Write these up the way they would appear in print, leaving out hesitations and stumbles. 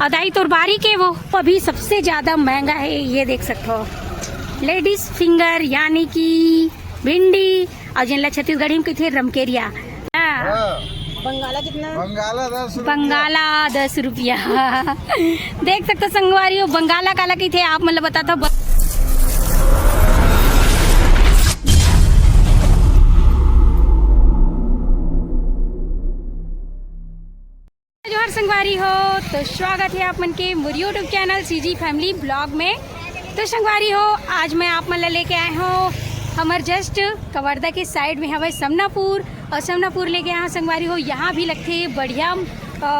अदाई तो बारीक है वो अभी सबसे ज्यादा महंगा है। ये देख सकते हो लेडीज फिंगर यानी कि भिंडी और जिनला छत्तीसगढ़ी में कहते रमकेरिया। बंगाला कितना? बंगाला 10 रुपया। देख सकते संगवारी हो बंगाला काला की थे आप मतलब बताता। जोहर संगवारी हो तो स्वागत है आप मन के मोर YouTube channel CG family blog में। तो संगवारी हो आज मैं आप मन लेके आए हूँ हमार जस्ट कवर्धा के साइड में हवे समनापुर और समनापुर लेके आए संगवारी हो। यहाँ भी लगते बढ़िया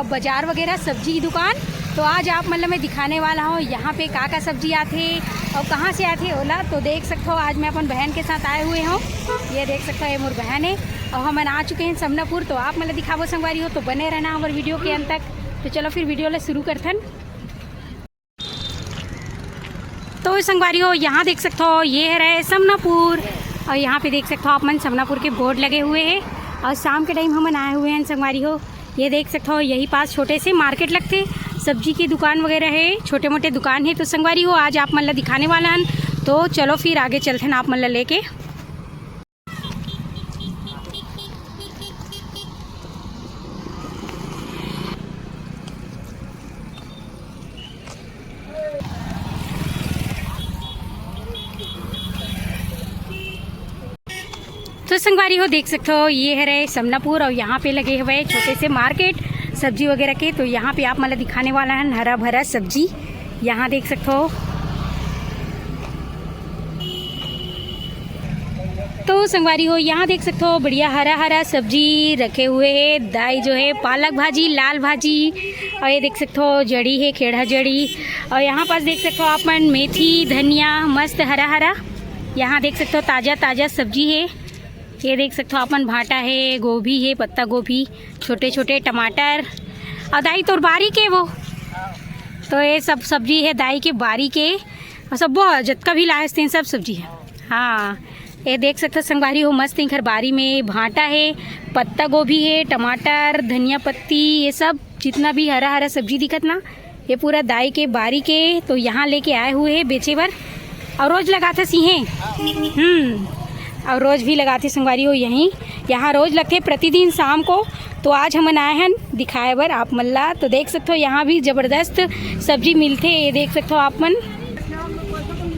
बाजार वगैरह सब्जी दुकान। तो आज आप मतलब मैं दिखाने वाला हूँ यहाँ पे का सब्जी आते और कहाँ से आते ओला। तो देख सकते हो आज मैं अपन बहन के साथ आए हुए हूँ। ये देख सकते हो ये मोर बहन है और हम आ चुके हैं समनापुर। तो आप मतलब दिखावो संगवारी हो तो बने रहना हमारे वीडियो के अंत तक। तो चलो फिर वीडियो ले शुरू करथन। तो संगवारी हो यहाँ देख सकते हो ये रहे समनापुर और यहाँ पे देख सकते हो आप मन समनापुर के बोर्ड लगे हुए हैं और शाम के टाइम हम आए हुए हैं संगवारी हो। ये देख सकते हो यही पास छोटे से मार्केट लगते सब्जी की दुकान वगैरह है, छोटे मोटे दुकान है। तो संगवारी हो आज आप मतलब दिखाने वाला हन। तो चलो फिर आगे चलते हैं आप मतलब लेके। तो संगवारी हो देख सकते हो ये है रहे समनापुर और यहाँ पे लगे हुए छोटे से मार्केट सब्जी वगैरह के। तो यहाँ पे आप मतलब दिखाने वाला है हरा भरा सब्जी। यहाँ देख सकते हो तो संगवारी हो यहाँ देख सकते हो बढ़िया हरा हरा सब्जी रखे हुए है। दाई जो है पालक भाजी, लाल भाजी और ये देख सकते हो जड़ी है खेड़ा जड़ी। और यहाँ पास देख सकते हो आप मन मेथी धनिया मस्त हरा हरा। यहाँ देख सकते हो ताज़ा ताज़ा सब्जी है। ये देख सकते हो अपन भाटा है, गोभी है, पत्ता गोभी, छोटे छोटे टमाटर और दाई तो बारीक है वो। तो ये सब सब्जी है दाई के बारी के और सब बहुत जतका भी लाए तीन सब सब्जी है। हाँ ये देख सकते हो संगवारी हो मस्त घर बारी में भाटा है, पत्ता गोभी है, टमाटर, धनिया पत्ती, ये सब जितना भी हरा हरा सब्जी दिखत ना ये पूरा दाई के बारी के। तो यहाँ लेके आए हुए हैं बेचे बर और रोज लगाते सीहें और रोज़ भी लगाते संगवारी हो यहीं यहाँ रोज़ लगते प्रतिदिन शाम को। तो आज हम आए हैं दिखाए बर आप मल्ला। तो देख सकते हो यहाँ भी ज़बरदस्त सब्जी मिलते ये देख सकते हो आप मन।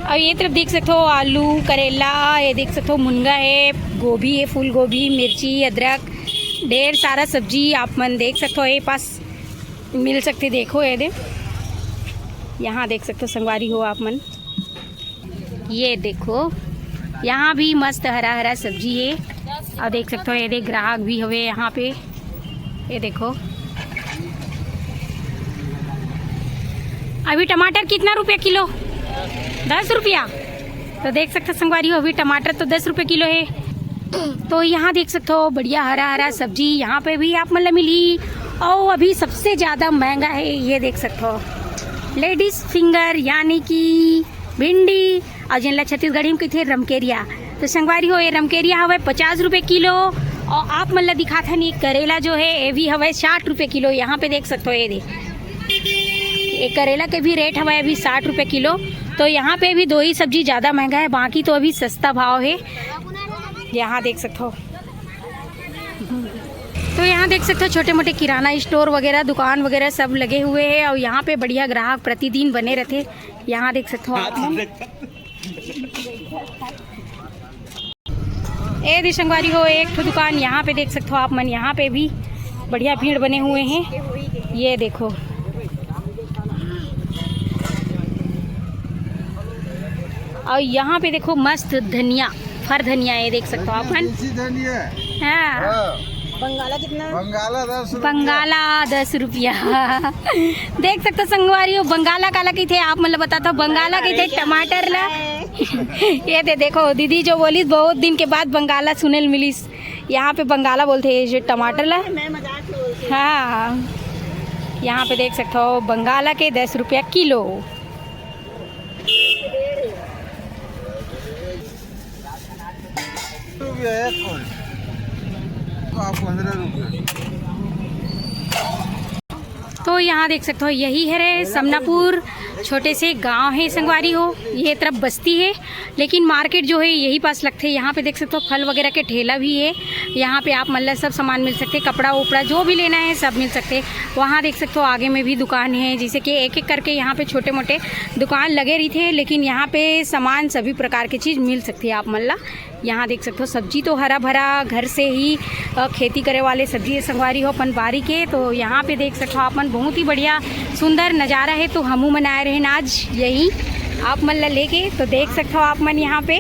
और ये तरफ देख सकते हो आलू करेला, ये देख सकते हो मुनगा है, गोभी है, फूल गोभी, मिर्ची, अदरक, ढेर सारा सब्जी आप मन देख सकते हो ये पास मिल सकते। देखो ये दे यहाँ देख सकते हो संगवारी हो आप मन। ये देखो यहाँ भी मस्त हरा हरा सब्जी है और देख सकते हो ये देख ग्राहक भी हुए यहाँ पे। ये देखो अभी टमाटर कितना रुपया किलो? 10 रुपया। तो देख सकते हो संगवारी हो अभी टमाटर तो 10 रुपये किलो है। तो यहाँ देख सकते हो बढ़िया हरा हरा सब्जी यहाँ पे भी आप मतलब मिली और अभी सबसे ज़्यादा महंगा है। ये देख सकते हो लेडीज फिंगर यानी कि भिंडी और जिनला छत्तीसगढ़ी में कहते रमकेरिया। तो संगवारी हो ये रमकेरिया हवे 50 रुपये किलो और आप मतलब दिखाते हैं ये करेला जो है ये भी हवे 60 रुपये किलो। यहाँ पे देख सकते हो ये करेला के भी रेट हवा अभी 60 रुपये किलो। तो यहाँ पे भी दो ही सब्जी ज़्यादा महंगा है, बाकी तो अभी सस्ता भाव है। यहाँ देख सकते हो तो यहाँ देख सकते हो छोटे मोटे किराना स्टोर वगैरह दुकान वगैरह सब लगे हुए हैं और यहाँ पे बढ़िया ग्राहक प्रतिदिन बने रहते। यहाँ देख सकते हो आप ए दिशंगवारी हो एक तो दुकान यहाँ पे देख सकते हो आप मन। यहाँ पे भी बढ़िया भीड़ बने हुए हैं। ये देखो और यहाँ पे देखो मस्त धनिया फर धनिया ये देख सकते हो आप मन। हाँ बंगाला कितना? बंगाला 10 रुपया। देख सकते संगवारी हो बंगाला काला की थे आप मतलब बताता बंगाला की थे टमाटर ला। ये देखो दीदी जो बोली बहुत दिन के बाद बंगाला सुने मिलीस। यहाँ पे बंगाला बोलते हैं जो टमाटर ला। हाँ यहाँ पे देख सकते हो बंगाला के 10 रुपया किलो। तो यहाँ देख सकते हो यही है समनापुर, छोटे से गांव है संगवारी हो, ये तरफ बस्ती है, लेकिन मार्केट जो है यही पास लगते हैं। यहाँ पे देख सकते हो फल वगैरह के ठेला भी है, यहाँ पे आप मतलब सब सामान मिल सकते हैं, कपड़ा उपड़ा जो भी लेना है सब मिल सकते हैं। वहाँ देख सकते हो आगे में भी दुकान है, जैसे कि एक एक करके यहाँ पे छोटे मोटे दुकान लगे रही थे, लेकिन यहाँ पे सामान सभी प्रकार की चीज़ मिल सकती है आप मतलब। यहाँ देख सकते हो सब्जी तो हरा भरा घर से ही खेती करे वाले सब्जी संगवारी हो अपन बारी के। तो यहाँ पे देख सकते हो आप मन बहुत ही बढ़िया सुंदर नज़ारा है। तो हमू मनाए रहे ना आज यही आप मन ला लेके, तो देख सकते हो आप मन यहाँ पे।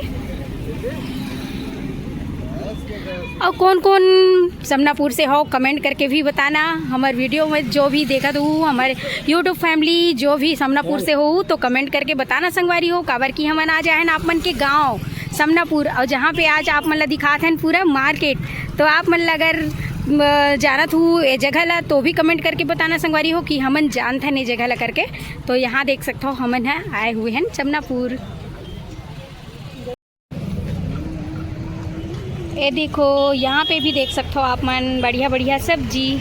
और कौन कौन समनापुर से हो कमेंट करके भी बताना। हमारे वीडियो में जो भी देखा तो हमारे यूट्यूब फैमिली जो भी समनापुर से हो तो कमेंट करके बताना संगवारी हो। काबर की हमन आ जाए ना आप मन के गाँव समनापुर, और जहाँ पे आज आप मतलब दिखाते हैं पूरा मार्केट, तो आप मतलब अगर जानत हूँ ये जगह ला तो भी कमेंट करके बताना संगवारी हो कि हमन जानते हैं ये जगह ला करके। तो यहाँ देख सकते हो हमन है आए हुए हैं समनापुर। ये देखो यहाँ पे भी देख सकते हो आप मन बढ़िया बढ़िया सब्जी,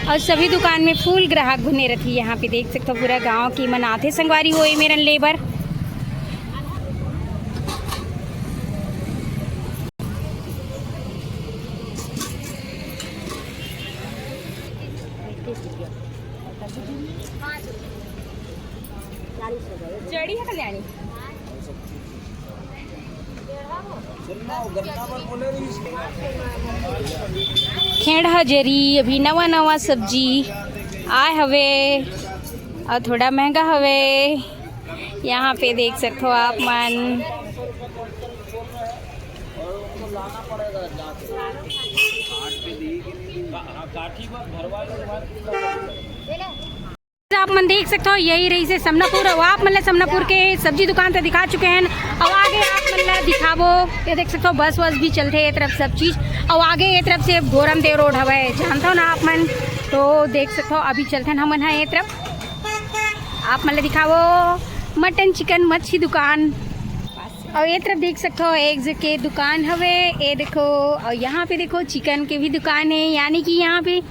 और सभी दुकान में फुल ग्राहक बने रहती है। यहाँ पे देख सकते हो पूरा गांव की मन आते संगवारी हो मेरन लेबर। जड़ी है कल्याणी खेड़ा जरी अभी नवा नवा सब्जी आए हवे और थोड़ा महंगा हवे। यहाँ पे देख सकते हो आप मन। आप मन देख सकते हो यही रही से समनापुर, और आप मतलब समनापुर के सब्जी दुकान तो दिखा चुके हैं। और आगे आप मतलब दिखाबो, ये देख सकते हो बस वस भी चलते हैं तरफ सब चीज़। और आगे ये तरफ से गोरम देव रोड हवा है, जानते हो ना आप मन। तो देख सकते हो अभी चलते हैं हमन है ये तरफ। आप मतलब दिखाबो मटन चिकन मच्छी दुकान। और ये तरफ देख सकते हो एक जगह दुकान हवे, ये देखो। और यहाँ पे देखो चिकन के भी दुकान है, यानी कि यहाँ पे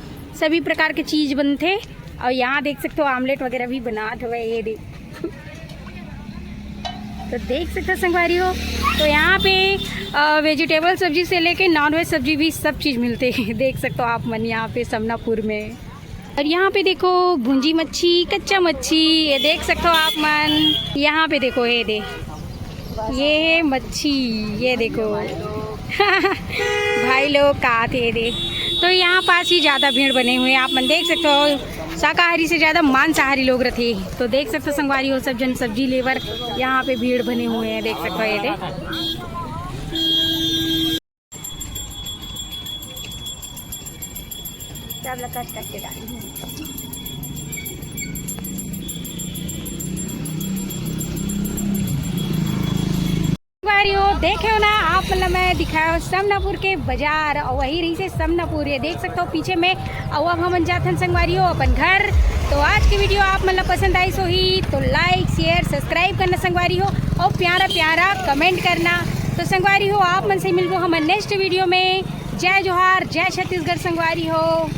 सभी प्रकार के चीज़ बनते। और यहाँ देख सकते हो आमलेट वगैरह भी बनात हुए, ये देख तो देख सकते हो संगवारी हो। तो यहाँ पे वेजिटेबल सब्जी से लेके नॉन वेज सब्जी भी सब चीज़ मिलते हैं, देख सकते हो आप मन यहाँ पे समनापुर में। और यहाँ पे देखो भुंजी मच्छी, कच्चा मच्छी, ये देख सकते हो आप मन। यहाँ पे देखो ये मच्छी, ये देखो भाई लोग कहा थे दे। तो यहाँ पास ही ज़्यादा भीड़ बने हुए हैं, आप मन देख सकते हो। शाकाहारी से ज़्यादा मांसाहारी लोग रहते, तो देख सकते हो संगवारी हो सब जन सब्जी लेवर यहाँ पे भीड़ बने हुए हैं, देख सकते हो ये देख। देखे हो ना आप मतलब मैं दिखाया समनापुर के बाजार, और वही रही से समनापुर ये देख सकते हो पीछे में। और अब हम जाते हैं संगवारी हो अपन घर। तो आज की वीडियो आप मतलब पसंद आई सो ही तो लाइक शेयर सब्सक्राइब करना संगवारी हो, और प्यारा प्यारा कमेंट करना। तो संगवारी हो आप मन से मिलबो हम नेक्स्ट वीडियो में। जय जोहार, जय छत्तीसगढ़ संगवारी हो।